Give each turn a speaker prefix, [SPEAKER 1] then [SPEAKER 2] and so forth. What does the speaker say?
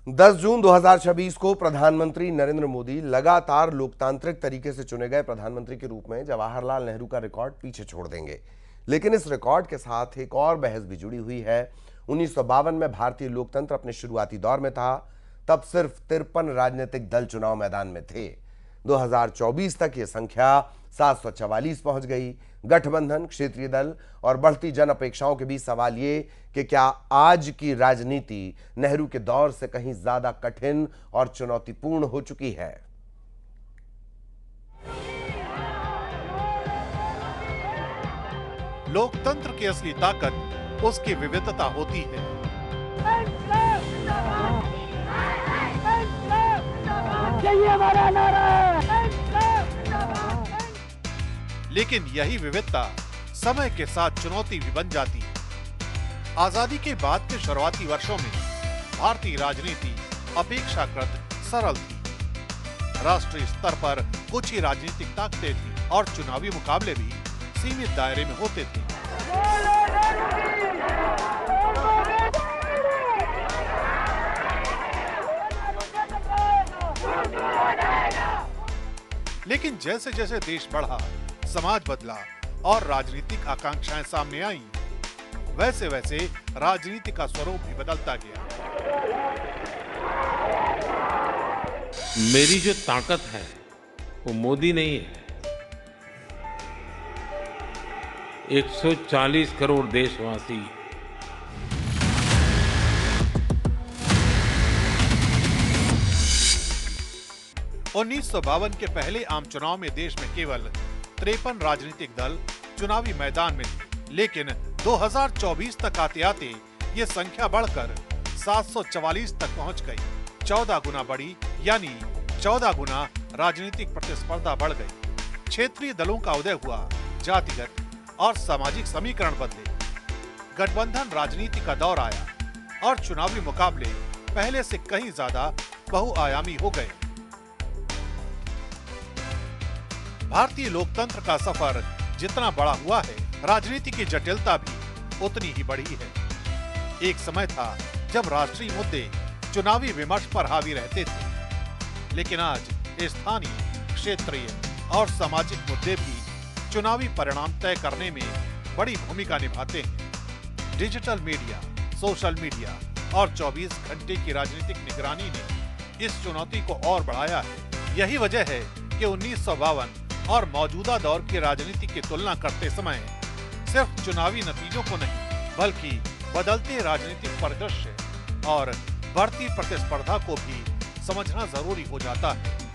[SPEAKER 1] 10 जून 2026 को प्रधानमंत्री नरेंद्र मोदी लगातार लोकतांत्रिक तरीके से चुने गए प्रधानमंत्री के रूप में जवाहरलाल नेहरू का रिकॉर्ड पीछे छोड़ देंगे। लेकिन इस रिकॉर्ड के साथ एक और बहस भी जुड़ी हुई है। 1952 में भारतीय लोकतंत्र अपने शुरुआती दौर में था, तब सिर्फ 53 राजनीतिक दल चुनाव मैदान में थे। 2024 तक यह संख्या 744 पहुंच गई। गठबंधन, क्षेत्रीय दल और बढ़ती जन अपेक्षाओं के बीच सवाल ये कि क्या आज की राजनीति नेहरू के दौर से कहीं ज्यादा कठिन और चुनौतीपूर्ण हो चुकी है।
[SPEAKER 2] लोकतंत्र की असली ताकत उसकी विविधता होती है। लेकिन यही विविधता समय के साथ चुनौती भी बन जाती है। आजादी के बाद के शुरुआती वर्षों में भारतीय राजनीति अपेक्षाकृत सरल थी। राष्ट्रीय स्तर पर कुछ ही राजनीतिक ताकतें थी और चुनावी मुकाबले भी सीमित दायरे में होते थे। लेकिन जैसे जैसे देश बढ़ा, समाज बदला और राजनीतिक आकांक्षाएं सामने आईं, वैसे वैसे राजनीति का स्वरूप भी बदलता गया।
[SPEAKER 3] मेरी जो ताकत है वो मोदी नहीं है, 140 करोड़ देशवासी।
[SPEAKER 2] उन्नीस के पहले आम चुनाव में देश में केवल 53 राजनीतिक दल चुनावी मैदान में थे, लेकिन 2024 तक आते आते ये संख्या बढ़कर 744 तक पहुंच गई। 14 गुना बढ़ी, यानी 14 गुना राजनीतिक प्रतिस्पर्धा बढ़ गई। क्षेत्रीय दलों का उदय हुआ, जातिगत और सामाजिक समीकरण बदले। गठबंधन राजनीति का दौर आया और चुनावी मुकाबले पहले से कहीं ज्यादा बहुआयामी हो गए। भारतीय लोकतंत्र का सफर जितना बड़ा हुआ है, राजनीति की जटिलता भी उतनी ही बढ़ी है। एक समय था जब राष्ट्रीय मुद्दे चुनावी विमर्श पर हावी रहते थे, लेकिन आज स्थानीय, क्षेत्रीय और सामाजिक मुद्दे भी चुनावी परिणाम तय करने में बड़ी भूमिका निभाते हैं। डिजिटल मीडिया, सोशल मीडिया और 24 घंटे की राजनीतिक निगरानी ने इस चुनौती को और बढ़ाया है। यही वजह है कि 1952 और मौजूदा दौर की राजनीति की तुलना करते समय सिर्फ चुनावी नतीजों को नहीं, बल्कि बदलते राजनीतिक परिदृश्य और बढ़ती प्रतिस्पर्धा को भी समझना जरूरी हो जाता है।